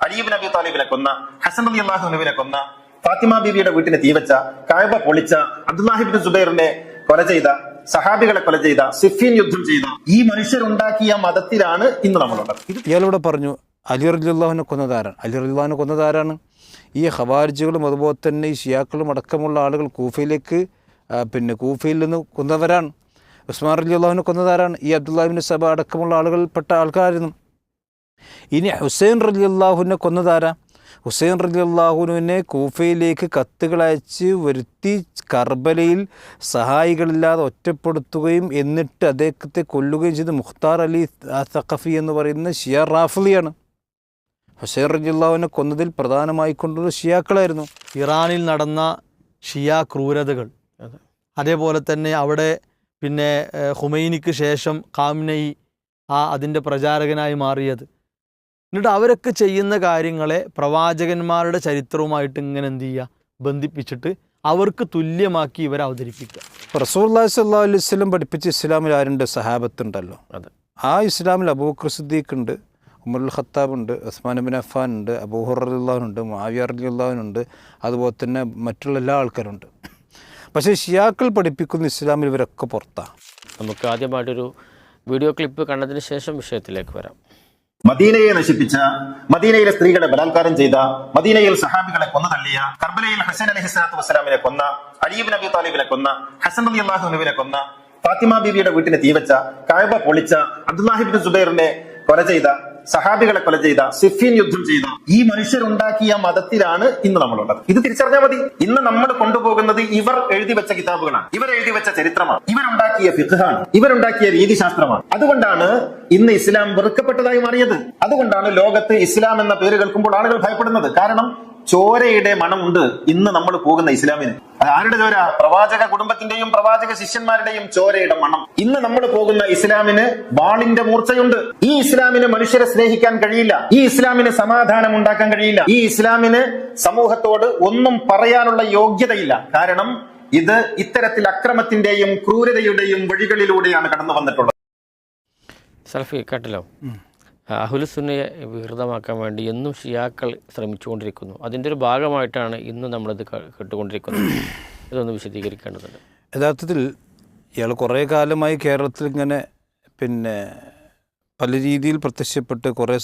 അലി ഇബ്നു അബി താലിബിനെ കൊന്ന, ഹസൻ റളിയല്ലാഹു അൻഹുവിനെ കൊന്ന, ഫാത്തിമ ബീവിയുടെ വീട്ടിനെ തീവച്ച, കഅബ പൊളിച്ച, അബ്ദുല്ലാഹി ഇബ്നു സുബൈറിനെ കൊല ചെയ്ത, സഹാബികളെ കൊല ചെയ്ത, സിഫീൻ യുദ്ധം ചെയ്ത ഈ മനുഷ്യരുണ്ടാക്കിയ മതത്തിലാണ് ഇന്ന് നമ്മളുള്ളത്. ഇയാളിവിടെ പറഞ്ഞു അലി റളിയല്ലാഹുവിനെ കൊന്നതാരാണ്? അലി റളിയല്ലാഹുവിനെ കൊന്നതാരാണ്? ഈ ഖവാരിജുകളും അതുപോലെ തന്നെ ഈ ഷിയാക്കളും അടക്കമുള്ള ആളുകൾ കൂഫയിൽ നിന്ന് കൊന്നവരാണ്. ഉസ്മാൻ റളിയല്ലാഹുവിനെ കൊന്നതാരാണ്? ഈ അബ്ദുല്ലാഹി ഇബ്നു സബ അടക്കമുള്ള ആളുകൾപ്പെട്ട ആൾക്കാരായിരുന്നു. ഇനി ഹുസൈൻ റളിയല്ലാഹുവിനെ കൊന്നതാരാ? ഹുസൈൻ റളിയല്ലാഹുവിനെ കൂഫയിലേക്ക് കത്തുകൾ അയച്ച് വരുത്തി കർബലയിൽ സഹായികളില്ലാതെ ഒറ്റപ്പെടുത്തുകയും എന്നിട്ട് അദ്ദേഹത്തെ കൊല്ലുകയും ചെയ്ത് മുഖ്താർ അലി സഖഫി എന്ന് പറയുന്ന ഷിയ റാഫിളിയാണ്. ഹുസൈൻ റളിയല്ലാഹുവിനെ കൊന്നതിൽ പ്രധാനമായി കൊണ്ടുള്ള ഷിയാക്കളായിരുന്നു. ഇറാനിൽ നടന്ന ഷിയ ക്രൂരതകൾ, അതേപോലെ തന്നെ അവിടെ ഖുമൈനിക്ക് ശേഷം ഖാംനഈ അതിൻ്റെ പ്രചാരകനായി മാറിയത്, എന്നിട്ട് അവരൊക്കെ ചെയ്യുന്ന കാര്യങ്ങളെ പ്രവാചകന്മാരുടെ ചരിത്രവുമായിട്ട് ഇങ്ങനെ എന്ത് ചെയ്യുക, ബന്ധിപ്പിച്ചിട്ട് അവർക്ക് തുല്യമാക്കി ഇവരെ അവതരിപ്പിക്കുക. റസൂലുള്ളാഹി സ്വല്ലല്ലാഹു അലൈഹി വസല്ലം പഠിപ്പിച്ച ഇസ്ലാമിൽ ആരുണ്ട്? സഹാബത്തുണ്ടല്ലോ. ആ ഇസ്ലാമിൽ അബൂബക്കർ സിദ്ദീഖ് ഉണ്ട്, ഉമറുൽ ഖത്താബ് ഉണ്ട്, ഉസ്മാൻ ഇബ്നു അഫ്ഫാൻ ഉണ്ട്, അബൂ ഹുറൈറ റളിയല്ലാഹു ഉണ്ട്, മുആവിയ റളിയല്ലാഹു ഉണ്ട്, അതുപോലെ തന്നെ മറ്റുള്ള എല്ലാ ആൾക്കാരുണ്ട്. പക്ഷേ ഷിയാക്കൾ പഠിപ്പിക്കുന്ന ഇസ്ലാമിൽ ഇവരൊക്കെ പുറത്താണ്. നമുക്ക് ആദ്യമായിട്ടൊരു വീഡിയോ ക്ലിപ്പ് കണ്ടതിന് ശേഷം വിഷയത്തിലേക്ക് വരാം. മദീനയെ നശിപ്പിച്ച, മദീനയിലെ സ്ത്രീകളെ ബലാത്കാരം ചെയ്ത, മദീനയിൽ സഹാബികളെ കൊന്നു തള്ളിയ, കർബലയിൽ ഹസൻ അലൈഹിസ്സലാത്തു വസ്സലാമിനെ കൊന്ന, അലി ഇബ്നു അബി താലിബിനെ കൊന്ന, ഹസൻ റളിയല്ലാഹു അൻഹുവിനെ കൊന്ന, ഫാത്തിമ ബീവിയുടെ വീട്ടിനെ തീവച്ച, കഅബ പൊളിച്ച, അബ്ദുല്ലാഹി ഇബ്നു സുബൈറിനെ കൊല ചെയ്ത, സഹാബികളെ കൊല ചെയ്ത, സിഫീൻ യുദ്ധം ചെയ്ത ഈ മനുഷ്യരുണ്ടാക്കിയ മതത്തിലാണ് ഇന്ന് നമ്മളുള്ളത്. ഇത് തിരിച്ചറിഞ്ഞാൽ മതി. ഇന്ന് നമ്മൾ കൊണ്ടുപോകുന്നത് ഇവർ എഴുതി വെച്ച കിതാബുകളാണ്, ഇവർ എഴുതി വെച്ച ചരിത്രമാണ്, ഇവരുണ്ടാക്കിയ ഫിഖ്ഹാണ്, ഇവരുണ്ടാക്കിയ രീതിശാസ്ത്രമാണ്. അതുകൊണ്ടാണ് ഇന്ന് ഇസ്ലാം വെറുക്കപ്പെട്ടതായി മാറിയത്. അതുകൊണ്ടാണ് ലോകത്ത് ഇസ്ലാം എന്ന പേര് കേൾക്കുമ്പോൾ ആളുകൾ ഭയപ്പെടുന്നത്. കാരണം ചോരയുടെ മണമുണ്ട് ഇന്ന് നമ്മൾ പോകുന്ന ഇസ്ലാമിന്. ആരുടെ ചോര? പ്രവാചക കുടുംബത്തിന്റെയും പ്രവാചക ശിഷ്യന്മാരുടെയും ചോരയുടെ മണം. ഇന്ന് നമ്മൾ പോകുന്ന ഇസ്ലാമിന് വാളിന്റെ മൂർച്ചയുണ്ട്. ഈ ഇസ്ലാമിന് മനുഷ്യരെ സ്നേഹിക്കാൻ കഴിയില്ല, ഈ ഇസ്ലാമിന് സമാധാനം ഉണ്ടാക്കാൻ കഴിയില്ല, ഈ ഇസ്ലാമിന് സമൂഹത്തോട് ഒന്നും പറയാനുള്ള യോഗ്യതയില്ല. കാരണം ഇത് ഇത്തരത്തിൽ അക്രമത്തിന്റെയും ക്രൂരതയുടെയും വഴികളിലൂടെയാണ് കടന്നു വന്നിട്ടുള്ളത്. സൽഫി കേട്ടല്ലോ, അഹ്ലുസുന്നയെ വികൃതമാക്കാൻ വേണ്ടി എന്നും ഷിയാക്കൾ ശ്രമിച്ചുകൊണ്ടിരിക്കുന്നു. അതിൻ്റെ ഒരു ഭാഗമായിട്ടാണ് ഇന്ന് നമ്മളിത് കേട്ടുകൊണ്ടിരിക്കുന്നത്. ഇതൊന്ന് വിശദീകരിക്കേണ്ടതുണ്ട്. യഥാർത്ഥത്തിൽ ഇയാൾ കുറേ കാലമായി കേരളത്തിൽ ഇങ്ങനെ പല രീതിയിൽ പ്രത്യക്ഷപ്പെട്ട് കുറേ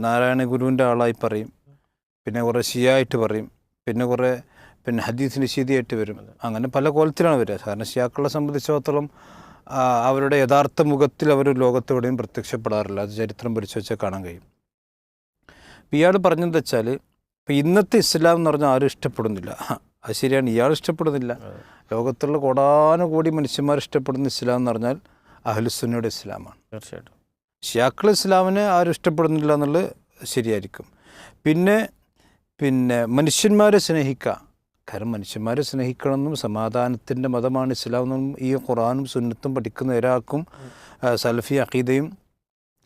നാരായണ ഗുരുവിൻ്റെ ആളായി പറയും, പിന്നെ കുറേ ഷിയായിട്ട് പറയും, പിന്നെ കുറേ ഹദീസ് നിഷേധിയായിട്ട് വരും. അങ്ങനെ പല കോലത്തിലാണ് വരിക. കാരണം ഷിയാക്കളെ സംബന്ധിച്ചിടത്തോളം അവരുടെ യഥാർത്ഥ മുഖത്തിൽ അവർ ലോകത്തെവിടെയും പ്രത്യക്ഷപ്പെടാറില്ല. അത് ചരിത്രം പരിശോധിച്ചാൽ കാണാൻ കഴിയും. അപ്പോൾ ഇയാൾ പറഞ്ഞതെന്ന് വെച്ചാൽ, ഇപ്പോൾ ഇന്നത്തെ ഇസ്ലാം എന്ന് പറഞ്ഞാൽ ആരും ഇഷ്ടപ്പെടുന്നില്ല. അത് ശരിയാണ്, ഇയാൾ ഇഷ്ടപ്പെടുന്നില്ല. ലോകത്തുള്ള കോടാനുകോടി മനുഷ്യന്മാർ ഇഷ്ടപ്പെടുന്ന ഇസ്ലാം എന്ന് പറഞ്ഞാൽ അഹ്ലുസുന്നയുടെ ഇസ്ലാമാണ്. തീർച്ചയായിട്ടും ഷിയാക്കൾ ഇസ്ലാമിനെ ആരും ഇഷ്ടപ്പെടുന്നില്ല എന്നുള്ളത് ശരിയായിരിക്കും. പിന്നെ മനുഷ്യന്മാരെ സ്നേഹിക്കുക. കാരണം മനുഷ്യന്മാരെ സ്നേഹിക്കണമെന്നും സമാധാനത്തിൻ്റെ മതമാണ് ഇസ്ലാം എന്നും ഈ ഖുർആനും സുന്നത്തും പഠിക്കുന്ന ഒരാൾക്കും സലഫി അഖീദയും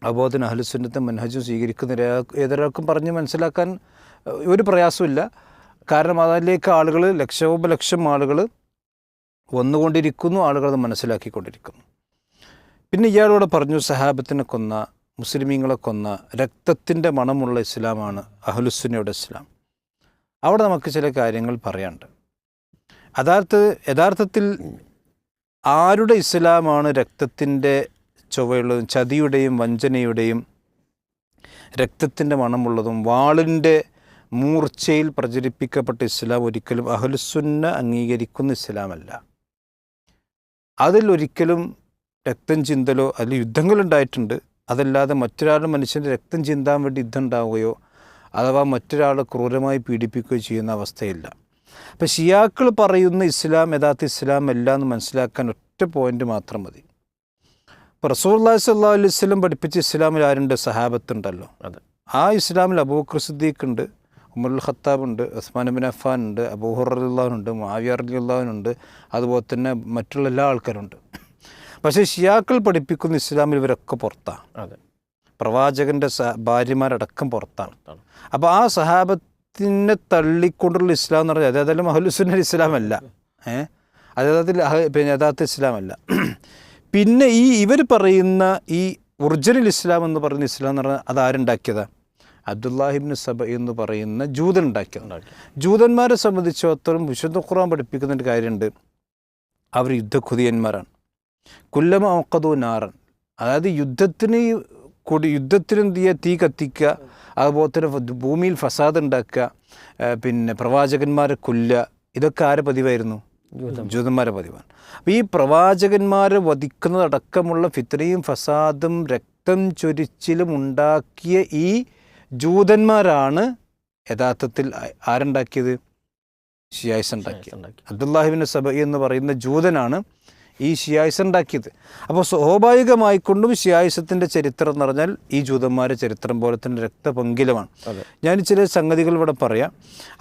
അതുപോലെ തന്നെ അഹ്ലുസുന്നത്തും മൻഹജും സ്വീകരിക്കുന്ന ഏതൊരാൾക്കും പറഞ്ഞ് മനസ്സിലാക്കാൻ ഒരു പ്രയാസമില്ല. കാരണം അതിലേക്ക് ആളുകൾ ലക്ഷോപലക്ഷം ആളുകൾ വന്നുകൊണ്ടിരിക്കുന്നു, ആളുകളത് മനസ്സിലാക്കിക്കൊണ്ടിരിക്കുന്നു. പിന്നെ ഇയാളോട് പറഞ്ഞു സഹാബത്തിനെ കൊന്ന, മുസ്ലിമീങ്ങളെ കൊന്ന രക്തത്തിൻ്റെ മണമുള്ള ഇസ്ലാമാണ് അഹ്ലുസുന്നയുടെ ഇസ്ലാം. അവിടെ നമുക്ക് ചില കാര്യങ്ങൾ പറയാനുണ്ട്. യഥാർത്ഥത്തിൽ ആരുടെ ഇസ്ലാമാണ് രക്തത്തിൻ്റെ ചൊവ്വയുള്ളതും ചതിയുടെയും വഞ്ചനയുടെയും രക്തത്തിൻ്റെ മണമുള്ളതും വാളിൻ്റെ മൂർച്ചയിൽ പ്രചരിപ്പിക്കപ്പെട്ട ഇസ്ലാം ഒരിക്കലും അഹ്ലുസുന്ന അംഗീകരിക്കുന്ന ഇസ്ലാമല്ല. അതിലൊരിക്കലും രക്തം ചിന്തലോ അതിൽ യുദ്ധങ്ങളുണ്ടായിട്ടുണ്ട്. അതല്ലാതെ മറ്റൊരാളുടെ മനുഷ്യൻ്റെ രക്തം ചിന്താൻ വേണ്ടി യുദ്ധം ഉണ്ടാവുകയോ അഥവാ മറ്റൊരാളെ ക്രൂരമായി പീഡിപ്പിക്കുകയോ ചെയ്യുന്ന അവസ്ഥയില്ല. അപ്പോൾ ഷിയാക്കൾ പറയുന്ന ഇസ്ലാം യഥാർത്ഥ ഇസ്ലാം അല്ല എന്ന് മനസ്സിലാക്കാൻ ഒറ്റ പോയിൻ്റ് മാത്രം മതി. ഇപ്പോൾ റസൂലുള്ളാഹി സ്വല്ലല്ലാഹു അലൈഹി വസല്ലം പഠിപ്പിച്ച ഇസ്ലാമിൽ ആരുണ്ട്? സഹാബത്തുണ്ടല്ലോ. ആ ഇസ്ലാമിൽ അബൂബക്കർ സിദ്ദീഖ് ഉണ്ട്, ഉമറുൽ ഖത്താബ് ഉണ്ട്, ഉസ്മാൻ ഇബ്നു അഫ്ഫാൻ ഉണ്ട്, അബൂ ഹുറൈറ റളിയല്ലാഹു ഉണ്ട്, മുആവിയ റളിയല്ലാഹു ഉണ്ട്, അതുപോലെ തന്നെ മറ്റുള്ള എല്ലാ ആൾക്കാരുണ്ട്. പക്ഷേ ഷിയാക്കൾ പഠിപ്പിക്കുന്ന ഇസ്ലാമിൽ ഇവരൊക്കെ പുറത്താണ്. പ്രവാചകൻ്റെ ഭാര്യമാരടക്കം പുറത്താണ്. അപ്പോൾ ആ സഹാബത്തിനെ തള്ളിക്കൊണ്ടുള്ള ഇസ്ലാം എന്ന് പറഞ്ഞാൽ അതേതായാലും അഹ്ലുസുന്നൽ ഇസ്ലാമല്ല, യഥാർത്ഥ ഇസ്ലാമല്ല. പിന്നെ ഇവർ പറയുന്ന ഈ ഒറിജിനൽ ഇസ്ലാം എന്ന് പറയുന്ന ഇസ്ലാം എന്ന് പറഞ്ഞാൽ അതാരുണ്ടാക്കിയതാണ്? അബ്ദുല്ലാഹിബ്നു സബ എന്ന് പറയുന്ന ജൂതൻ ഉണ്ടാക്കിയത്. ജൂതന്മാരെ സംബന്ധിച്ചിടത്തോളം വിശുദ്ധ ഖുർആൻ പഠിപ്പിക്കുന്ന ഒരു കാര്യമുണ്ട്, അവർ യുദ്ധഖുതിയന്മാരാണ്. കുല്ലമ ഔഖദു നാറൻ, അതായത് യുദ്ധത്തിന് തീ കത്തിക്കുക, അതുപോലെ തന്നെ ഭൂമിയിൽ ഫസാദ് ഉണ്ടാക്കുക, പിന്നെ പ്രവാചകന്മാരെ കൊല്ലുക, ഇതൊക്കെ ആരെ പതിവായിരുന്നു? ജൂതന്മാരെ പതിവാണ്. അപ്പോൾ ഈ പ്രവാചകന്മാരെ വധിക്കുന്നതടക്കമുള്ള ഫിത്നയും ഫസാദും രക്തം ചൊരിച്ചിലും ഉണ്ടാക്കിയ ഈ ജൂതന്മാരാണ് യഥാർത്ഥത്തിൽ ആരുണ്ടാക്കിയത്? ഷിയായിസ് ഉണ്ടാക്കിയത്. അബ്ദുല്ലാഹിബ്നു സബ എന്ന് പറയുന്ന ജൂതനാണ് ഈ ഷിയായിസ് ഉണ്ടാക്കിയത്. അപ്പോൾ സ്വാഭാവികമായിക്കൊണ്ടും ഷിയായിസത്തിൻ്റെ ചരിത്രം എന്ന് പറഞ്ഞാൽ ഈ ജൂതന്മാരുടെ ചരിത്രം പോലെ തന്നെ രക്തപങ്കിലമാണ്. ഞാൻ ചില സംഗതികൾ ഇവിടെ പറയാം.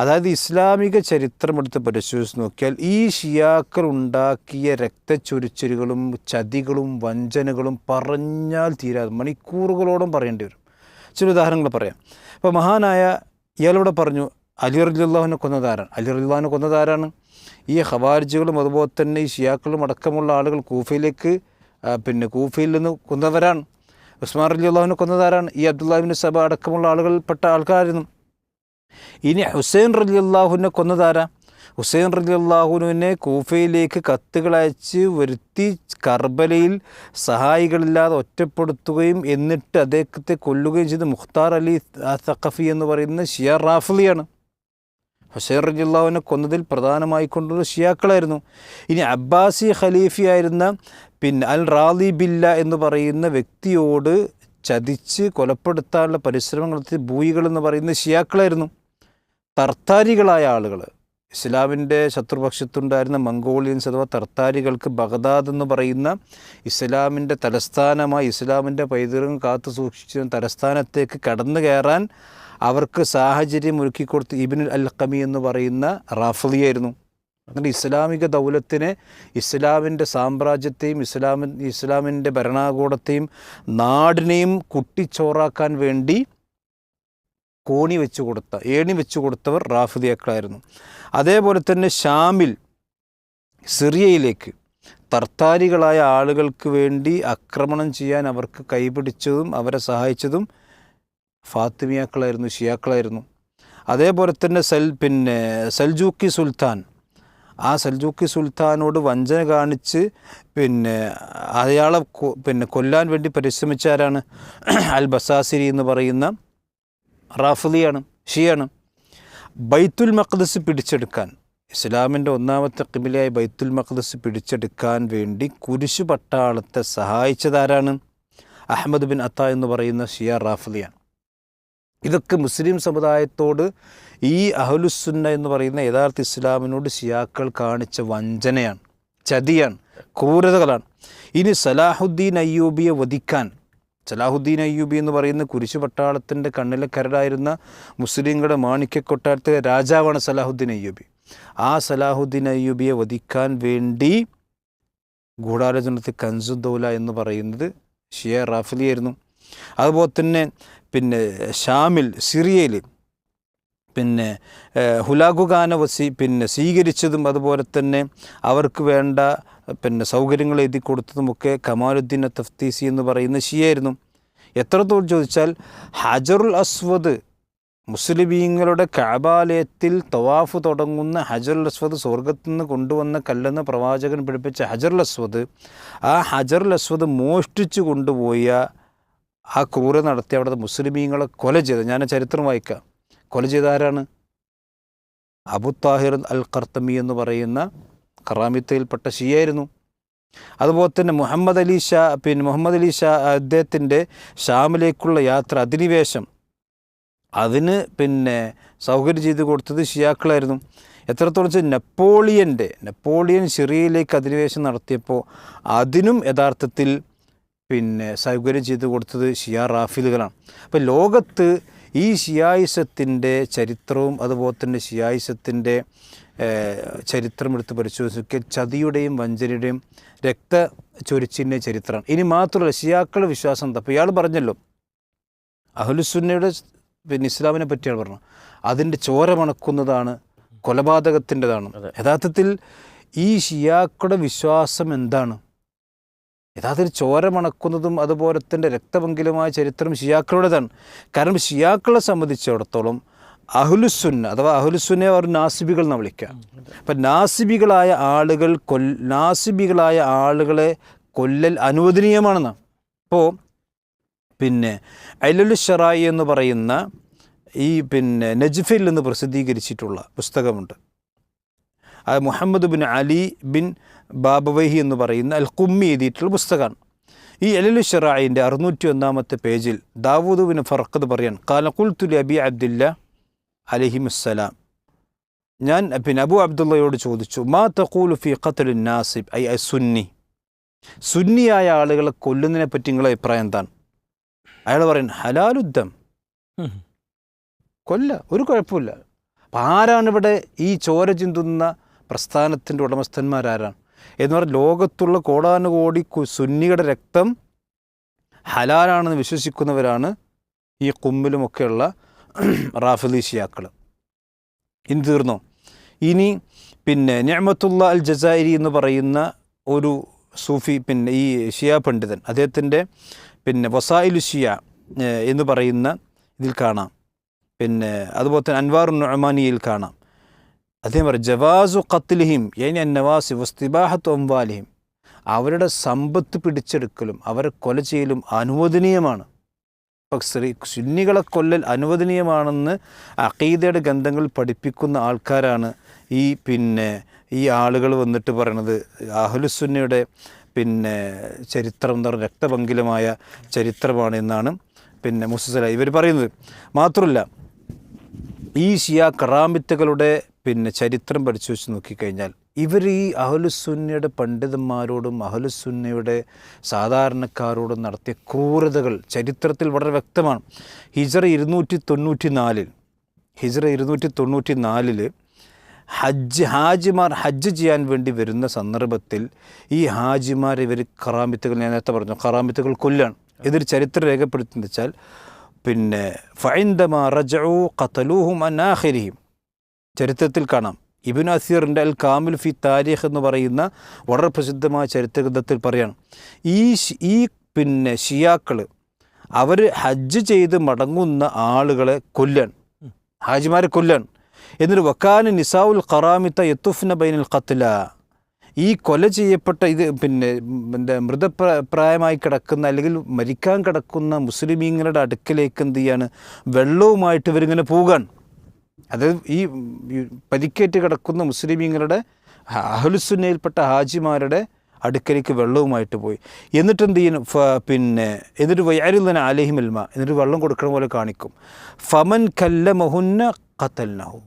അതായത് ഇസ്ലാമിക ചരിത്രം എടുത്ത് പരിശോധിച്ച് നോക്കിയാൽ ഈ ഷിയാക്കൾ ഉണ്ടാക്കിയ രക്തച്ചൊരിച്ചിലുകളും ചതികളും വഞ്ചനകളും പറഞ്ഞാൽ തീരാതെ മണിക്കൂറുകളോളം പറയേണ്ടി വരും. ചില ഉദാഹരണങ്ങൾ പറയാം. അപ്പോൾ മഹാനായ ഇയാളിവിടെ പറഞ്ഞു അലി റളിയല്ലാഹുവിനെ കൊന്നതാരാണ്? അലി റളിയല്ലാഹുവിനെ കൊന്നതാരാണ്? ഈ ഖവാരിജുകളും അതുപോലെ തന്നെ ഈ ഷിയാക്കളും അടക്കമുള്ള ആളുകൾ കൂഫയിൽ നിന്ന് കൊന്നവരാണ്. ഉസ്മാൻ റളിയല്ലാഹുവിനെ കൊന്നതാരാണ്? ഈ അബ്ദുല്ലാഹിബ്നു സബ അടക്കമുള്ള ആളുകൾപ്പെട്ട ആൾക്കാരായിരുന്നു. ഇനി ഹുസൈൻ റളിയല്ലാഹുവിനെ കൊന്നതാരാ? ഹുസൈൻ റളിയല്ലാഹുവിനെ കൂഫയിലേക്ക് കത്തുകൾ അയച്ച് വരുത്തി കർബലയിൽ സഹായികളില്ലാതെ ഒറ്റപ്പെടുത്തുകയും എന്നിട്ട് അദ്ദേഹത്തെ കൊല്ലുകയും ചെയ്ത് മുഖ്താർ അലി സഖഫി എന്ന് പറയുന്ന ഷിയ റാഫിളിയാണ്. ഹുസൈൻ റളിയല്ലാഹുവിനെ കൊന്നതിൽ പ്രധാനമായി കൊണ്ടുള്ള ഷിയാക്കളായിരുന്നു. ഇനി അബ്ബാസി ഖലീഫയായിരുന്ന അൽ റാദി ബില്ല എന്ന് പറയുന്ന വ്യക്തിയോട് ചതിച്ച് കൊലപ്പെടുത്താനുള്ള പരിശ്രമങ്ങൾ നടത്തി ബൂയികൾ എന്ന് പറയുന്ന ഷിയാക്കളായിരുന്നു. തർത്താരികളായ ആളുകൾ, ഇസ്ലാമിൻ്റെ ശത്രുപക്ഷത്തുണ്ടായിരുന്ന മംഗോളിയൻസ് അഥവാ തർത്താരികൾക്ക് ബഗ്ദാദ് എന്ന് പറയുന്ന ഇസ്ലാമിൻ്റെ തലസ്ഥാനമായി ഇസ്ലാമിൻ്റെ പൈതൃകം കാത്തു സൂക്ഷിച്ച തലസ്ഥാനത്തേക്ക് കടന്നു കയറാൻ അവർക്ക് സാഹചര്യം ഒരുക്കിക്കൊടുത്ത് ഇബ്നുൽ അൽഖമി എന്ന് പറയുന്ന റാഫിളിയായിരുന്നു. അങ്ങനെ ഇസ്ലാമിക ദൗലത്തിനെ, ഇസ്ലാമിൻ്റെ സാമ്രാജ്യത്തെയും ഇസ്ലാമിൻ്റെ ഭരണകൂടത്തെയും നാടിനെയും കുട്ടിച്ചോറാക്കാൻ വേണ്ടി ഏണി വെച്ചു കൊടുത്തവർ റാഫിദിയാക്കളായിരുന്നു. അതേപോലെ തന്നെ ഷാമിൽ സിറിയയിലേക്ക് തർത്താരികളായ ആളുകൾക്ക് വേണ്ടി ആക്രമണം ചെയ്യാൻ അവർക്ക് കൈപിടിച്ചതും അവരെ സഹായിച്ചതും ഫാത്തിമിയാക്കളായിരുന്നു, ഷിയാക്കളായിരുന്നു. അതേപോലെ തന്നെ സൽജൂക്കി സുൽത്താൻ, ആ സൽജൂക്കി സുൽത്താനോട് വഞ്ചന കാണിച്ച് അയാളെ കൊല്ലാൻ വേണ്ടി പരിശ്രമിച്ചാരാണ്? അൽ ബസാസിരി എന്ന് പറയുന്ന റാഫിദിയാണ്, ഷിയാണ്. ബൈത്തുൽ മഖ്ദസ് പിടിച്ചെടുക്കാൻ, ഇസ്ലാമിൻ്റെ ഒന്നാമത്തെ ഖിബിലയായ ബൈത്തുൽ മഖ്ദസ് പിടിച്ചെടുക്കാൻ വേണ്ടി കുരിശു പട്ടാളത്തെ സഹായിച്ചതാരാണ്? അഹ്മദ് ബിൻ അത്ത എന്ന് പറയുന്ന ഷിയ റാഫിദിയാണ്. ഇതൊക്കെ മുസ്ലിം സമുദായത്തോട് ഈ അഹ്ലുസുന്ന എന്ന് പറയുന്ന യഥാർത്ഥ ഇസ്ലാമിനോട് ഷിയാക്കൾ കാണിച്ച വഞ്ചനയാണ്, ചതിയാണ്, ക്രൂരതകളാണ്. ഇനി സലാഹുദ്ദീൻ അയ്യൂബിയെ വധിക്കാൻ, സലാഹുദ്ദീൻ അയ്യൂബി എന്ന് പറയുന്ന കുരിശു പട്ടാളത്തിൻ്റെ കണ്ണിലെ കരടായിരുന്ന മുസ്ലിങ്ങളുടെ മാണിക്യക്കൊട്ടാരത്തിലെ രാജാവാണ് സലാഹുദ്ദീൻ അയ്യൂബി. ആ സലാഹുദ്ദീൻ അയ്യൂബിയെ വധിക്കാൻ വേണ്ടി ഗൂഢാലോചനത്തിൽ കൻസുദ്ദൗല എന്ന് പറയുന്നത് ഷിയ റാഫിലിയായിരുന്നു. അതുപോലെ തന്നെ ഷാമിൽ സിറിയയിൽ ഹുലാഖുഖാനെ സ്വീകരിച്ചതും അതുപോലെ തന്നെ അവർക്ക് വേണ്ട സൗകര്യങ്ങൾ എഴുതി കൊടുത്തതുമൊക്കെ കമാലുദ്ദീൻ തഫ്തീസി എന്ന് പറയുന്ന ഷിയായിരുന്നു. എത്രത്തോളം ചോദിച്ചാൽ ഹജറുൽ അസ്വദ്, മുസ്ലിമീങ്ങളുടെ കഅബാലയത്തിൽ തവാഫ് തുടങ്ങുന്ന ഹജറുൽ അസ്വദ് സ്വർഗത്തു നിന്ന് കൊണ്ടുവന്ന കല്ലെന്ന് പ്രവാചകൻ പഠിപ്പിച്ച ഹജറുൽ അസ്വദ്, ആ ഹജറുൽ അസ്വദ് മോഷ്ടിച്ചു കൊണ്ടുപോയ ആ ക്രൂരത നടത്തി അവിടുത്തെ മുസ്ലിമീങ്ങളെ കൊല ചെയ്ത, ഞാൻ ചരിത്രം വായിക്കാം, കൊല ചെയ്ത ആരാണ്? അബു താഹിർ അൽ ഖർത്തമി എന്ന് പറയുന്ന കറാമിത്തയിൽപ്പെട്ട ഷിയായിരുന്നു. അതുപോലെ തന്നെ മുഹമ്മദ് അലി ഷാ അദ്ദേഹത്തിൻ്റെ ഷാമിലേക്കുള്ള യാത്ര, അധിനിവേശം, അതിന് സൗകര്യം ചെയ്ത് കൊടുത്തത് ഷിയാക്കളായിരുന്നു. എത്രത്തോളം വെച്ചാൽ നെപ്പോളിയൻ സിറിയയിലേക്ക് അധിനിവേശം നടത്തിയപ്പോൾ അതിനും യഥാർത്ഥത്തിൽ സൗകര്യം ചെയ്ത് കൊടുത്തത് ഷിയ റാഫിലുകളാണ്. അപ്പോൾ ലോകത്ത് ഈ ഷിയായിസത്തിൻ്റെ ചരിത്രവും അതുപോലെ തന്നെ ഷിയായിസത്തിൻ്റെ ചരിത്രം എടുത്ത് പരിശോധിക്കുക, ചതിയുടെയും വഞ്ചനയുടെയും രക്തച്ചൊരിച്ചിൻ്റെ ചരിത്രമാണ്. ഇനി മാത്രമല്ല ഷിയാക്കളുടെ വിശ്വാസം എന്താ? അപ്പോൾ ഇയാൾ പറഞ്ഞല്ലോ അഹ്ലുസുന്നയുടെ ഇസ്ലാമിനെ പറ്റിയാണ് പറഞ്ഞത്, അതിൻ്റെ ചോര മണക്കുന്നതാണ്, കൊലപാതകത്തിൻ്റെതാണ്. യഥാർത്ഥത്തിൽ ഈ ഷിയാക്കളുടെ വിശ്വാസം എന്താണ്? യഥാർത്ഥത്തിൽ ചോര മണക്കുന്നതും അതുപോലെ തന്നെ രക്തപങ്കിലുമായ ചരിത്രം ഷിയാക്കളുടേതാണ്. കാരണം ഷിയാക്കളെ സംബന്ധിച്ചിടത്തോളം അഹ്ലുസുന്ന അഥവാ അഹ്ലുസുന്നെ അവർ നാസിബികൾ എന്ന് വിളിക്കുക. അപ്പം നാസിബികളായ ആളുകളെ കൊല്ലൽ അനുവദനീയമാണെന്ന്. അപ്പോൾ പിന്നെ അലുൽ ഷറായി എന്ന് പറയുന്ന ഈ നജ്ഫിൽ നിന്ന് പ്രസിദ്ധീകരിച്ചിട്ടുള്ള പുസ്തകമുണ്ട്. അത് മുഹമ്മദ് ബിൻ അലി ബിൻ ബാബവൈഹി എന്ന് പറയുന്ന അൽ ഖുമ്മി എഴുതിയിട്ടുള്ള പുസ്തകമാണ്. ഈ അലുൽ ഷറായിൻ്റെ 601-ാമത്തെ പേജിൽ ദാവൂദ് ബിൻ ഫർഖദ് പറയാൻ ഖാല ഖുൽതു ലി അബി അബ്ദില്ല അലൈഹിമുസ്സലാം, ഞാൻ അബു അബ്ദുള്ളയോട് ചോദിച്ചു, മാ തഖൂലു ഫി ഖത്ലി നാസിബ് ഐ സുന്നിയായ ആളുകളെ കൊല്ലുന്നതിനെ പറ്റി നിങ്ങളുടെ അഭിപ്രായം എന്താണ്? അയാൾ പറയും ഹലാലുദ്ധം, കൊല്ല, ഒരു കുഴപ്പമില്ല. അപ്പം ആരാണ് ഇവിടെ ഈ ചോര ചിന്തുന്ന പ്രസ്ഥാനത്തിൻ്റെ ഉടമസ്ഥന്മാരാരാണ് എന്ന് പറഞ്ഞാൽ ലോകത്തുള്ള കോടാനുകോടി സുന്നിയുടെ രക്തം ഹലാലാണെന്ന് വിശ്വസിക്കുന്നവരാണ് ഈ കുമ്മിലുമൊക്കെയുള്ള റാഫിദി ഷിയാക്കൾ. ഇനി തീർന്നോ? ഇനി നിഅമത്തുള്ള അൽ ജസായിരി എന്ന് പറയുന്ന ഒരു സൂഫി ഈ ഷിയ പണ്ഡിതൻ, അദ്ദേഹത്തിൻ്റെ വസായിലു ഷിയ എന്ന് പറയുന്ന ഇതിൽ കാണാം. അതുപോലെ തന്നെ അൻവാർ നുഅമാനിയിൽ കാണാം. അദ്ദേഹം പറയും ജവാസു ഖത്ലിഹിം യൈനി അന്നവാസി വസ്തിബാഹത്തു അംവാലിഹിം, അവരുടെ സമ്പത്ത് പിടിച്ചെടുക്കലും അവരെ കൊല ചെയ്യലും അനുവദനീയമാണ്. ഇപ്പം സുന്നികളെ കൊല്ലൽ അനുവദനീയമാണെന്ന് അഖീദയുടെ ഗ്രന്ഥങ്ങൾ പഠിപ്പിക്കുന്ന ആൾക്കാരാണ് ഈ ആളുകൾ വന്നിട്ട് പറയണത് അഹ്ലുസുന്നയുടെ ചരിത്രം എന്ന് പറഞ്ഞ രക്തപങ്കിലമായ ചരിത്രമാണ് എന്നാണ് മുസ്തല ഇവർ പറയുന്നത്. മാത്രമല്ല ഈ ഷിയ കറാമിത്തുകളുടെ ചരിത്രം പഠിച്ചു വെച്ച് നോക്കിക്കഴിഞ്ഞാൽ ഇവർ ഈ അഹ്ലുസുന്നയുടെ പണ്ഡിതന്മാരോടും അഹ്ലുസുന്നയുടെ സാധാരണക്കാരോടും നടത്തിയ ക്രൂരതകൾ ചരിത്രത്തിൽ വളരെ വ്യക്തമാണ്. ഹിജ്റ 294 ഹാജിമാർ ഹജ്ജ് ചെയ്യാൻ വേണ്ടി വരുന്ന സന്ദർഭത്തിൽ ഈ ഹാജിമാർ ഇവർ കറാമിത്തുകൾ, ഞാൻ നേരത്തെ പറഞ്ഞു കറാമിത്തുകൾ കൊല്ലാണ്. ഇതൊരു ചരിത്രം രേഖപ്പെടുത്തുന്നത് വെച്ചാൽ ഫഇൻദമാ റജഉ ഖതലൂഹും അൻ ആഖിരിഹിം, ചരിത്രത്തിൽ കാണാം. ഇബ്നു അസീറിൻ്റെ അൽ കാമിൽ ഫി താരിഖ് എന്ന് പറയുന്ന വളരെ പ്രസിദ്ധമായ ചരിത്രഗ്രന്ഥത്തിൽ പറയാണ് ഈ ഷിയാക്കൾ അവർ ഹജ്ജ് ചെയ്ത് മടങ്ങുന്ന ആളുകളെ കൊല്ലാൻ, ഹാജിമാരെ കൊല്ലാൻ. എന്നിട്ട് വക്കാന നിസാഉൽ ഖറാമിത്ത യത്തുഫ്ന ബൈനൽ ഖത്ല, ഈ കൊല ചെയ്യപ്പെട്ട ഇത് മൃതപ്രായമായി കിടക്കുന്ന അല്ലെങ്കിൽ മരിക്കാൻ കിടക്കുന്ന മുസ്ലിമീങ്ങളുടെ അടുക്കലേക്ക് എന്ത് ചെയ്യാണ്, വെള്ളവുമായിട്ട് ഇവരിങ്ങനെ പോകാൻ. അതായത് ഈ പരിക്കേറ്റ് കിടക്കുന്ന മുസ്ലിമീങ്ങളുടെ അഹ്ലുസുന്നയിൽപ്പെട്ട ഹാജിമാരുടെ അടുക്കലേക്ക് വെള്ളവുമായിട്ട് പോയി. എന്നിട്ട് എന്ത് ചെയ്യണം, എന്നിട്ട് വയറുന്ന അലഹിമിൽമ, എന്നിട്ട് വെള്ളം കൊടുക്കണ പോലെ കാണിക്കും. ഫമൻ കല്ലമഹുന്ന ഖതൽനഹു,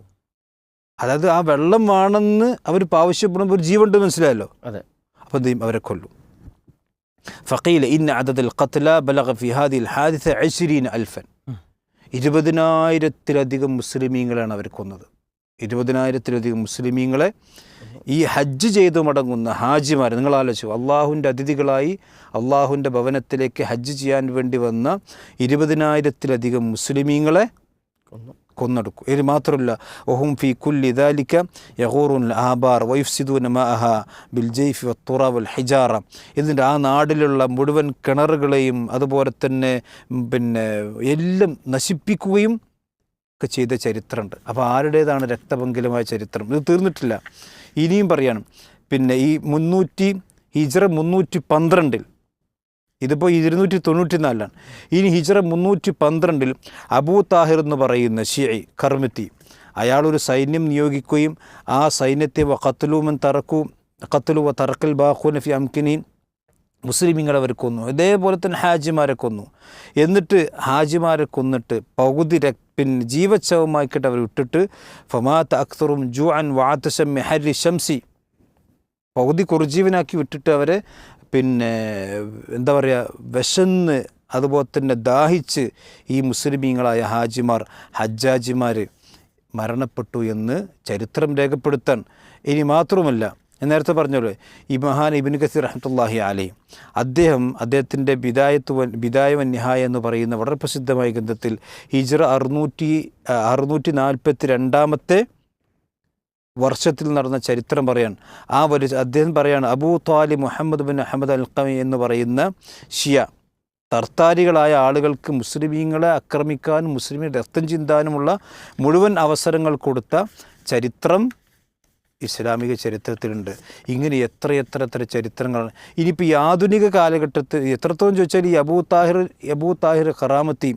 അതായത് ആ വെള്ളം വേണമെന്ന് അവർ ആവശ്യപ്പെടുമ്പോൾ ഒരു ജീവൻ ഉണ്ടെന്ന് മനസ്സിലായല്ലോ. അതെ. അപ്പോൾ എന്ത് ചെയ്യും, അവരെ കൊല്ലും. ഫഖീല ഇന്ന അദദൽ ഖത്ല ബലഗ ഫി ഹാദിൽ ഹാദിസ 20,000, 20,000-ലധികം മുസ്ലിമീങ്ങളാണ് അവർ കൊന്നത്. 20,000-ലധികം മുസ്ലിമീങ്ങളെ ഈ ഹജ്ജ് ചെയ്തു മടങ്ങുന്ന ഹാജിമാർ, നിങ്ങൾ ആലോചിച്ചു, അള്ളാഹുവിൻ്റെ അതിഥികളായി അള്ളാഹുവിൻ്റെ ഭവനത്തിലേക്ക് ഹജ്ജ് ചെയ്യാൻ വേണ്ടി വന്ന 20,000-ലധികം മുസ്ലിമീങ്ങളെ കൊന്നെടുക്കും. ഇത് മാത്രമല്ല വഹും ഫി കുല്ലി ദാലിക യഗൂറുൻ ആബാർ വയുഫ്സിദൂന മാഅഹ ബിൽ ജൈഫി വത്തുറ വൽ ഹിജാറ, ഇതിൻ്റെ ആ നാടിലുള്ള മുഴുവൻ കിണറുകളെയും അതുപോലെ തന്നെ എല്ലാം നശിപ്പിക്കുകയും ഒക്കെ ചെയ്ത ചരിത്രമുണ്ട്. അപ്പോൾ ആരുടേതാണ് രക്തപങ്കിലമായ ചരിത്രം? ഇത് തീർന്നിട്ടില്ല, ഇനിയും പറയണം. ഈ ഹിജ്റ 312, ഇതിപ്പോൾ 294, ഇനി ഹിജ്റ 312 അബൂ താഹിർ എന്ന് പറയുന്ന ഷിഈ കർമത്തി, അയാളൊരു സൈന്യം നിയോഗിക്കുകയും ആ സൈന്യത്തെ ഖത്ലു വ തറക്കൽ ബാഖൂന ഫി അംകിനീൻ, മുസ്ലിമീങ്ങളെ അവർ കൊന്നു. ഇതേപോലെ തന്നെ ഹാജിമാരെ കൊന്നു. എന്നിട്ട് ഹാജിമാരെ കൊന്നിട്ട് പകുതി ജീവച്ഛവമാക്കിയിട്ട് അവർ വിട്ടിട്ട് ഫമാത അക്തറും ജൂഅൻ വഅതശം മിഹരി ഷംസി, പകുതി കുർജീവനാക്കി വിട്ടിട്ട് അവരെ എന്താ പറയുക, വിശന്ന് അതുപോലെ തന്നെ ദാഹിച്ച് ഈ മുസ്ലിമീങ്ങളായ ഹാജിമാർ ഹജ്ജാജിമാർ മരണപ്പെട്ടു എന്ന് ചരിത്രം രേഖപ്പെടുത്താൻ. ഇനി മാത്രമല്ല, ഞാൻ നേരത്തെ പറഞ്ഞല്ലോ, ഈ മഹാൻ ഇബ്നു കസീർ റഹ്മത്തുള്ളാഹി അലൈഹി അദ്ദേഹത്തിൻ്റെ ബിദായ വൻ നിഹായ എന്ന് പറയുന്ന വളരെ പ്രസിദ്ധമായ ഗ്രന്ഥത്തിൽ ഹിജ്റ 642 വർഷത്തിൽ നടന്ന ചരിത്രം പറയാൻ അദ്ദേഹം പറയാണ്, അബൂ ത്വാലിബ് മുഹമ്മദ് ബിൻ അഹമ്മദ് അൽഖമി എന്ന് പറയുന്ന ഷിയ തർത്താരികളായ ആളുകൾക്ക് മുസ്ലിമീങ്ങളെ ആക്രമിക്കാനും മുസ്ലിമീ രക്തം ചിന്താനുമുള്ള മുഴുവൻ അവസരങ്ങൾ കൊടുത്ത ചരിത്രം ഇസ്ലാമിക ചരിത്രത്തിലുണ്ട്. ഇങ്ങനെ എത്ര ചരിത്രങ്ങളാണ്. ഇനിയിപ്പോൾ ഈ ആധുനിക കാലഘട്ടത്തിൽ എത്രത്തോളം ചോദിച്ചാൽ ഈ അബൂ താഹിർ ഖറാമത്തി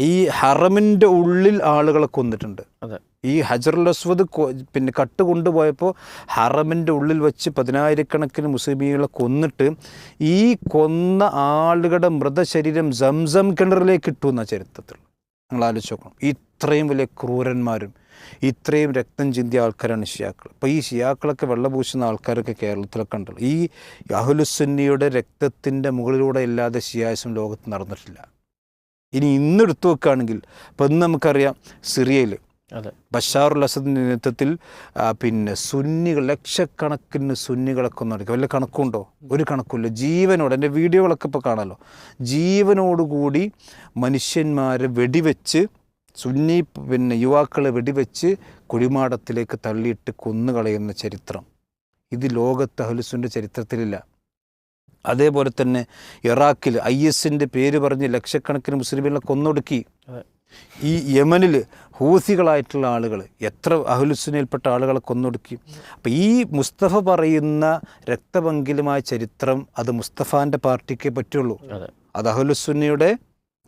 ഈ ഹറമിൻ്റെ ഉള്ളിൽ ആളുകളെ കൊന്നിട്ടുണ്ട്. ഈ ഹജറുൽ അസ്വദ് പിന്നെ കട്ട് കൊണ്ടുപോയപ്പോൾ ഹറമിൻ്റെ ഉള്ളിൽ വെച്ച് 10,000-കണക്കിന് മുസ്ലിമീങ്ങളെ കൊന്നിട്ട് ഈ കൊന്ന ആളുകളുടെ മൃതശരീരം സംസം കിണറിലേക്ക് ഇട്ടു എന്ന ചരിത്രത്തിൽ നിങ്ങൾ ആലോചിച്ച് നോക്കണം. ഇത്രയും വലിയ ക്രൂരന്മാരും ഇത്രയും രക്തം ചിന്തിയ ആൾക്കാരാണ് ഷിയാക്കൾ. അപ്പോൾ ഈ ഷിയാക്കളൊക്കെ വെള്ളപൂശുന്ന ആൾക്കാരൊക്കെ കേരളത്തിലൊക്കെ ഉണ്ടല്ലോ. ഈ അഹ്ലുസുന്നിയുടെ രക്തത്തിൻ്റെ മുകളിലൂടെ ഇല്ലാതെ ഷിയായിസം ലോകത്ത് നടന്നിട്ടില്ല. ഇനി ഇന്നെടുത്തു വെക്കുകയാണെങ്കിൽ ഇപ്പം ഇന്ന് നമുക്കറിയാം സിറിയയിൽ ബഷാറുൽ അസദിൻ്റെ നേതൃത്വത്തിൽ പിന്നെ സുന്നികൾ ലക്ഷക്കണക്കിന് സുന്നികളെ കൊന്നടക്കും. വല്ല കണക്കുണ്ടോ? ഒരു കണക്കുമില്ല. ജീവനോട് എൻ്റെ വീഡിയോകളൊക്കെ ഇപ്പോൾ കാണാമല്ലോ, ജീവനോടുകൂടി മനുഷ്യന്മാരെ വെടിവെച്ച് സുന്നി പിന്നെ യുവാക്കളെ വെടിവെച്ച് കുഴിമാടത്തിലേക്ക് തള്ളിയിട്ട് കൊന്നുകളയുന്ന ചരിത്രം ഇത് ലോകത്ത് അഹ്ലുസുന്നിൻ്റെ ചരിത്രത്തിലില്ല. അതേപോലെ തന്നെ ഇറാഖിൽ IS പേര് പറഞ്ഞ് ലക്ഷക്കണക്കിന് മുസ്ലിമുകളെ കൊന്നൊടുക്കി. ഈ യമനിൽ ഹൂസികളായിട്ടുള്ള ആളുകൾ എത്ര അഹ്ലുസുന്നയിൽപ്പെട്ട ആളുകളെ കൊന്നൊടുക്കി. അപ്പോൾ ഈ മുസ്തഫ പറയുന്ന രക്തപങ്കിലുമായ ചരിത്രം അത് മുസ്തഫാൻ്റെ പാർട്ടിക്കേ പറ്റുള്ളൂ. അത് അഹ്ലുസുന്നയുടെ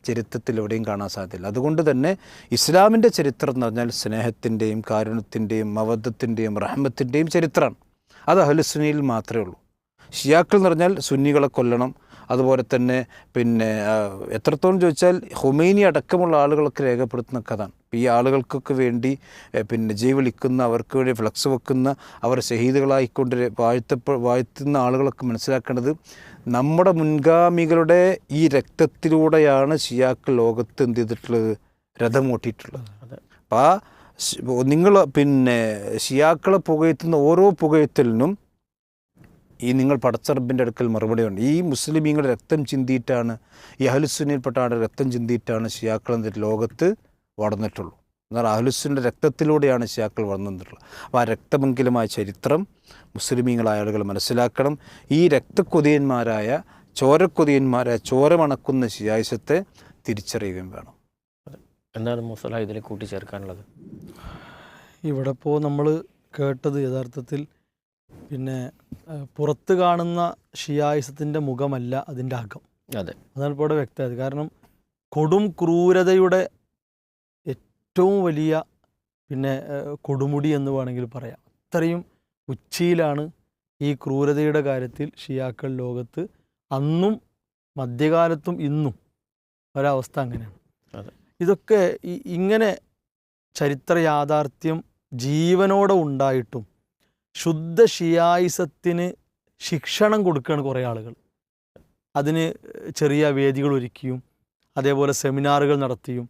ചരിത്രത്തിൽ എവിടെയും കാണാൻ സാധ്യതയില്ല. അതുകൊണ്ട് തന്നെ ഇസ്ലാമിൻ്റെ ചരിത്രം എന്ന് പറഞ്ഞാൽ സ്നേഹത്തിൻ്റെയും കാരുണ്യത്തിൻ്റെയും മവദ്ദത്തിൻ്റെയും റഹ്മത്തിൻ്റെയും ചരിത്രമാണ്. അത് അഹ്ലുസുന്നയിൽ മാത്രമേ ഉള്ളൂ. ഷിയാക്കൾ എന്ന് പറഞ്ഞാൽ സുന്നികളെ കൊല്ലണം. അതുപോലെ തന്നെ പിന്നെ എത്രത്തോളം ചോദിച്ചാൽ ഹുമൈനി അടക്കമുള്ള ആളുകളൊക്കെ രേഖപ്പെടുത്തുന്ന കഥയാണ്. ഈ ആളുകൾക്കൊക്കെ വേണ്ടി പിന്നെ ജയ് വിളിക്കുന്ന, അവർക്ക് വേണ്ടി ഫ്ലക്സ് വെക്കുന്ന, അവർ ഷഹീദുകളായിക്കൊണ്ട് വാഴ്ത്തുന്ന ആളുകളൊക്കെ മനസ്സിലാക്കേണ്ടത് നമ്മുടെ മുൻഗാമികളുടെ ഈ രക്തത്തിലൂടെയാണ് ഷിയാക്കൾ ലോകത്ത് എന്ത് ചെയ്തിട്ടുള്ളത്, രഥമോട്ടിയിട്ടുള്ളത്. അപ്പോൾ നിങ്ങൾ പിന്നെ ഷിയാക്കളെ പുകഴ്ത്തുന്ന ഓരോ പുകഴ്ത്തലിനും ഈ നിങ്ങൾ പടച്ചറബിൻ്റെ അടുക്കൽ മറുപടിയുണ്ട്. ഈ മുസ്ലിമീങ്ങളുടെ രക്തം ചിന്തിയിട്ടാണ്, ഈ അഹ്ലുസുന്നയിൽപ്പെട്ട ആളുടെ രക്തം ചിന്തിയിട്ടാണ് ഷിയാക്കൾ എന്നിട്ട് ലോകത്ത് വളർന്നിട്ടുള്ളൂ. എന്നാൽ അഹ്ലുസുന്നയുടെ രക്തത്തിലൂടെയാണ് ഷിയാക്കൾ വളർന്നിട്ടുള്ളത്. അപ്പോൾ ആ രക്തമംഗലമായ ചരിത്രം മുസ്ലിമീങ്ങളായ ആളുകൾ മനസ്സിലാക്കണം. ഈ രക്തക്കൊതിയന്മാരായ ചോര മണക്കുന്ന ഷിയായിസത്തെ തിരിച്ചറിയുകയും വേണം. എന്താണ് മുസല ഇതിൽ കൂട്ടിച്ചേർക്കാനുള്ളത്? ഇവിടെ ഇപ്പോൾ നമ്മൾ കേട്ടത് യഥാർത്ഥത്തിൽ പിന്നെ പുറത്ത് കാണുന്ന ഷിയായിസത്തിൻ്റെ മുഖമല്ല അതിൻ്റെ അകം. അതാണ് ഇപ്പോൾ ഇവിടെ വ്യക്തമായത്. കാരണം കൊടും ക്രൂരതയുടെ ഏറ്റവും വലിയ പിന്നെ കൊടുമുടി എന്ന് വേണമെങ്കിൽ പറയാം. അത്രയും ഉച്ചിയിലാണ് ഈ ക്രൂരതയുടെ കാര്യത്തിൽ ഷിയാക്കൾ ലോകത്ത് അന്നും മധ്യകാലത്തും ഇന്നും ഒരവസ്ഥ അങ്ങനെയാണ്. ഇതൊക്കെ ഇങ്ങനെ ചരിത്ര യാഥാർത്ഥ്യം ജീവനോടെ ഉണ്ടായിട്ടും ശുദ്ധ ഷിയായിസത്തിന് ശിക്ഷണം കൊടുക്കുകയാണ് കുറേ ആളുകൾ. അതിന് ചെറിയ വേദികൾ ഒരുക്കിയും അതേപോലെ സെമിനാറുകൾ നടത്തിയും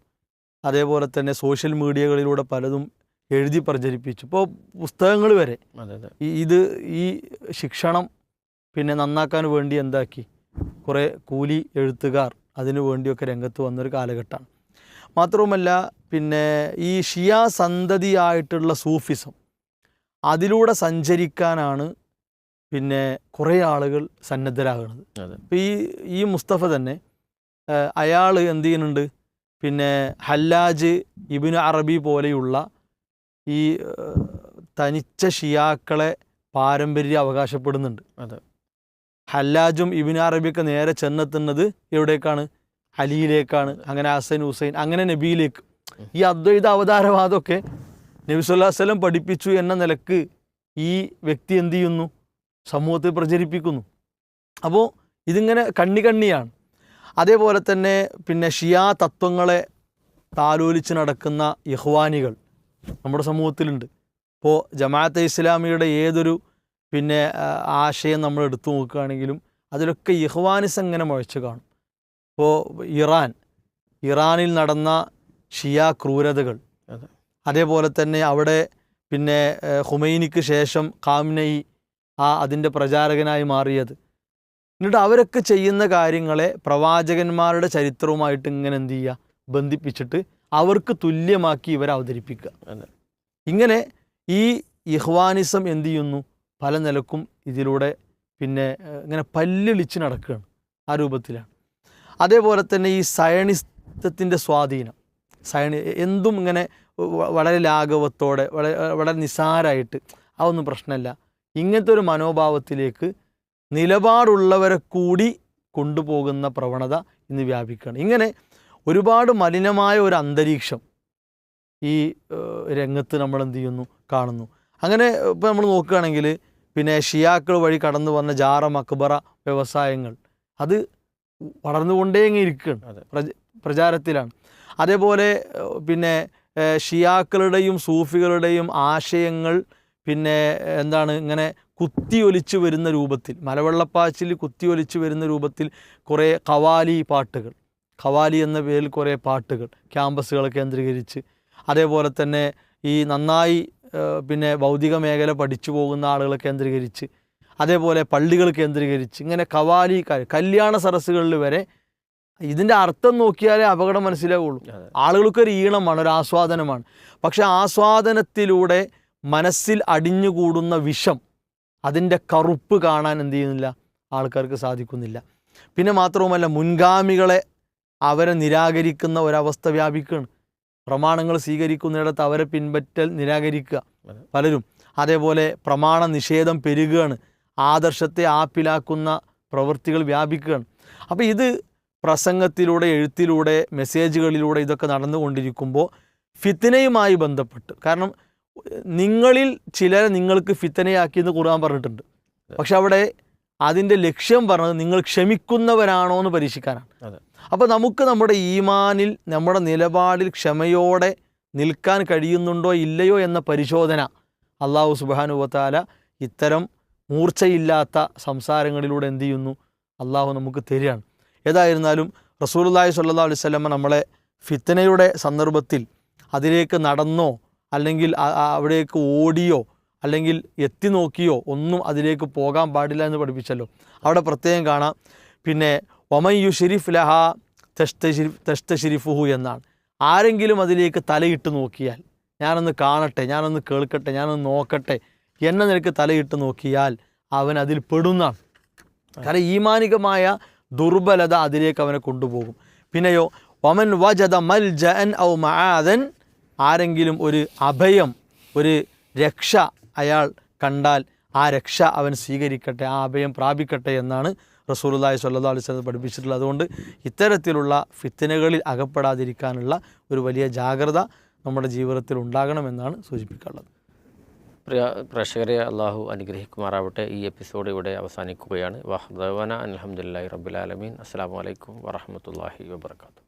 അതേപോലെ തന്നെ സോഷ്യൽ മീഡിയകളിലൂടെ പലതും എഴുതി പ്രചരിപ്പിച്ചു. ഇപ്പോൾ പുസ്തകങ്ങൾ വരെ ഈ ശിക്ഷണം പിന്നെ നന്നാക്കാൻ വേണ്ടി എന്താക്കി കുറേ കൂലി എഴുത്തുകാർ അതിനു വേണ്ടിയൊക്കെ രംഗത്ത് വന്നൊരു കാലഘട്ടമാണ്. മാത്രവുമല്ല പിന്നെ ഈ ഷിയാ സന്തതിയായിട്ടുള്ള സൂഫിസം അതിലൂടെ സഞ്ചരിക്കാനാണ് പിന്നെ കുറേ ആളുകൾ സന്നദ്ധരാകുന്നത്. ഇപ്പോൾ ഈ മുസ്തഫ തന്നെ അയാൾ എന്ത് ചെയ്യുന്നുണ്ട്, പിന്നെ ഹല്ലാജ് ഇബ്നു അറബി പോലെയുള്ള ഈ തനിച്ച ഷിയാക്കളെ പാരമ്പര്യം അവകാശപ്പെടുന്നുണ്ട്. ഹല്ലാജും ഇബ്നു അറബിയൊക്കെ നേരെ ചെന്നെത്തുന്നത് എവിടേക്കാണ്? അലിയിലേക്കാണ്, അങ്ങനെ ഹസൻ ഹുസൈൻ, അങ്ങനെ നബിയിലേക്ക്. ഈ അദ്വൈത അവതാരവാദമൊക്കെ നബി സല്ലല്ലാഹു അലൈഹി വസല്ലം പഠിപ്പിച്ചു എന്ന നിലക്ക് ഈ വ്യക്തി എന്ത് ചെയ്യുന്നു, സമൂഹത്തിൽ പ്രചരിപ്പിക്കുന്നു. അപ്പോൾ ഇതിങ്ങനെ കണ്ണിയാണ്. അതേപോലെ തന്നെ പിന്നെ ഷിയാ തത്വങ്ങളെ താലോലിച്ച് നടക്കുന്ന ഇഖ്വാനികൾ നമ്മുടെ സമൂഹത്തിലുണ്ട്. ഇപ്പോൾ ജമാഅത്തെ ഇസ്ലാമിയുടെ ഏതൊരു പിന്നെ ആശയം നമ്മൾ എടുത്തു നോക്കുകയാണെങ്കിലും അതിലൊക്കെ ഇഖ്വാനിസം ഇങ്ങനെ മുഴച്ച് കാണും. ഇപ്പോൾ ഇറാനിൽ നടന്ന ഷിയാ ക്രൂരതകൾ, അതേപോലെ തന്നെ അവിടെ പിന്നെ ഖുമൈനിക്ക് ശേഷം ഖാമിനയി അതിൻ്റെ പ്രചാരകനായി മാറിയത്. എന്നിട്ട് അവരൊക്കെ ചെയ്യുന്ന കാര്യങ്ങളെ പ്രവാചകന്മാരുടെ ചരിത്രവുമായിട്ട് ഇങ്ങനെ എന്ത് ചെയ്യുക, ബന്ധിപ്പിച്ചിട്ട് അവർക്ക് തുല്യമാക്കി ഇവരെ അവതരിപ്പിക്കുക. ഇങ്ങനെ ഇഖ്വാനിസം എന്ത് ചെയ്യുന്നു, പല നിലക്കും ഇതിലൂടെ പിന്നെ ഇങ്ങനെ പല്ലിളിച്ച് നടക്കുകയാണ്, ആ രൂപത്തിലാണ്. അതേപോലെ തന്നെ ഈ സയണിസത്തിൻ്റെ സ്വാധീനം, എന്തും ഇങ്ങനെ വളരെ ലാഘവത്തോടെ വളരെ നിസ്സാരമായിട്ട് അതൊന്നും പ്രശ്നമല്ല, ഇങ്ങനത്തെ ഒരു മനോഭാവത്തിലേക്ക് നിലപാടുള്ളവരെ കൂടി കൊണ്ടുപോകുന്ന പ്രവണത ഇന്ന് വ്യാപിക്കുകയാണ്. ഇങ്ങനെ ഒരുപാട് മലിനമായ ഒരു അന്തരീക്ഷം ഈ രംഗത്ത് നമ്മൾ എന്ത് ചെയ്യുന്നു, കാണുന്നു. അങ്ങനെ ഇപ്പോൾ നമ്മൾ നോക്കുകയാണെങ്കിൽ പിന്നെ ഷിയാക്കൾ വഴി കടന്നു വന്ന ജാറ മക്ബറ വ്യവസായങ്ങൾ അത് വളർന്നുകൊണ്ടേ ഇരിക്കുകയാണ്, പ്രചാരത്തിലാണ്. അതേപോലെ പിന്നെ ഷിയാക്കളുടെയും സൂഫികളുടെയും ആശയങ്ങൾ പിന്നെ എന്താണ് ഇങ്ങനെ കുത്തിയൊലിച്ചു വരുന്ന രൂപത്തിൽ, മലവെള്ളപ്പാച്ചിൽ കുത്തിയൊലിച്ചു വരുന്ന രൂപത്തിൽ കുറേ ഖവാലി എന്ന പേരിൽ കുറേ പാട്ടുകൾ ക്യാമ്പസുകളെ കേന്ദ്രീകരിച്ച്, അതേപോലെ തന്നെ ഈ നന്നായി പിന്നെ ഭൗതിക മേഖല പഠിച്ചു പോകുന്ന ആളുകളെ കേന്ദ്രീകരിച്ച്, അതേപോലെ പള്ളികൾ കേന്ദ്രീകരിച്ച് ഇങ്ങനെ കല്യാണ സരസ്സുകളിൽ വരെ ഇതിൻ്റെ അർത്ഥം നോക്കിയാലേ അപകടം മനസ്സിലാവുള്ളൂ. ആളുകൾക്കൊരു ഈണമാണ്, ഒരു ആസ്വാദനമാണ്. പക്ഷെ ആസ്വാദനത്തിലൂടെ മനസ്സിൽ അടിഞ്ഞുകൂടുന്ന വിഷം, അതിൻ്റെ കറുപ്പ് കാണാൻ എന്ത് ചെയ്യുന്നില്ല, ആൾക്കാർക്ക് സാധിക്കുന്നില്ല. പിന്നെ മാത്രവുമല്ല മുൻഗാമികളെ അവരെ നിരാകരിക്കുന്ന ഒരവസ്ഥ വ്യാപിക്കുകയാണ്. പ്രമാണങ്ങൾ സ്വീകരിക്കുന്നിടത്ത് അവരെ പിൻപറ്റൽ നിരാകരിക്കുക പലരും. അതേപോലെ പ്രമാണ നിഷേധം പെരുകുകയാണ്, ആദർശത്തെ ആപ്പിലാക്കുന്ന പ്രവൃത്തികൾ വ്യാപിക്കുകയാണ്. അപ്പോൾ ഇത് പ്രസംഗത്തിലൂടെ, എഴുത്തിലൂടെ, മെസ്സേജുകളിലൂടെ ഇതൊക്കെ നടന്നുകൊണ്ടിരിക്കുമ്പോൾ ഫിത്നയുമായി ബന്ധപ്പെട്ട്, കാരണം നിങ്ങളിൽ ചിലരെ നിങ്ങൾക്ക് ഫിത്നയാക്കിയെന്ന് ഖുർആൻ പറഞ്ഞിട്ടുണ്ട്. പക്ഷെ അവിടെ അതിൻ്റെ ലക്ഷ്യം പറഞ്ഞത് നിങ്ങൾ ക്ഷമിക്കുന്നവരാണോ എന്ന് പരീക്ഷിക്കാനാണ്. അപ്പോൾ നമുക്ക് നമ്മുടെ ഈമാനിൽ, നമ്മുടെ നിലപാടിൽ ക്ഷമയോടെ നിൽക്കാൻ കഴിയുന്നുണ്ടോ ഇല്ലയോ എന്ന പരിശോധന അള്ളാഹു സുബ്ഹാനഹു വ തആല ഇത്തരം മൂർച്ചയില്ലാത്ത സംസാരങ്ങളിലൂടെ എന്ത് ചെയ്യുന്നു, അള്ളാഹു നമുക്ക് തരികയാണ്. ഏതായിരുന്നാലും റസൂലുള്ളാഹി സ്വല്ലല്ലാഹു അലൈഹി വസല്ലം നമ്മളെ ഫിത്നയുടെ സന്ദർഭത്തിൽ അതിലേക്ക് നടന്നോ അല്ലെങ്കിൽ അവിടേക്ക് ഓടിയോ അല്ലെങ്കിൽ എത്തി നോക്കിയോ ഒന്നും അതിലേക്ക് പോകാൻ പാടില്ല എന്ന് പഠിപ്പിച്ചല്ലോ. അവിടെ പ്രത്യേകം കാണാം പിന്നെ വമൻ യുശ്രിഫ് ലഹാ തസ്തശ്രിഫുഹു എന്നാണ്. ആരെങ്കിലും അതിലേക്ക് തലയിട്ട് നോക്കിയാൽ, ഞാനൊന്ന് കാണട്ടെ, ഞാനൊന്ന് കേൾക്കട്ടെ, ഞാനൊന്ന് നോക്കട്ടെ എന്ന നിലക്ക് തലയിട്ട് നോക്കിയാൽ അവൻ അതിൽ പെടുന്നതാണ്. കാരണം ഈമാനികമായ ദുർബലത അതിലേക്ക് അവനെ കൊണ്ടുപോകും. പിന്നെയോ വമൻ വജദ മൽജഅൻ ഔ മആദൻ, ആരെങ്കിലും ഒരു അഭയം, ഒരു രക്ഷ അയാൾ കണ്ടാൽ ആ രക്ഷ അവൻ സ്വീകരിക്കട്ടെ, ആ അഭയം പ്രാപിക്കട്ടെ എന്നാണ് റസൂലുള്ളാഹി സ്വല്ലല്ലാഹു അലൈഹി വസല്ലം പഠിപ്പിച്ചിട്ടുള്ളത്. അതുകൊണ്ട് ഇത്തരത്തിലുള്ള ഫിത്നകളിൽ അകപ്പെടാതിരിക്കാനുള്ള ഒരു വലിയ ജാഗ്രത നമ്മുടെ ജീവിതത്തിൽ ഉണ്ടാകണമെന്നാണ് സൂചിപ്പിക്കാനുള്ളത്. പ്രിയ പ്രേക്ഷകരെ, അള്ളാഹു അനുഗ്രഹിക്കുമാറാവട്ടെ. ഈ എപ്പിസോഡ് ഇവിടെ അവസാനിക്കുകയാണ്. വഹ്ദവന അൽഹംദുലില്ലാഹി റബ്ബിൽ ആലമീൻ. അസ്സലാമു അലൈക്കും വറഹ്മത്തുള്ളാഹി വബറകാതുഹു.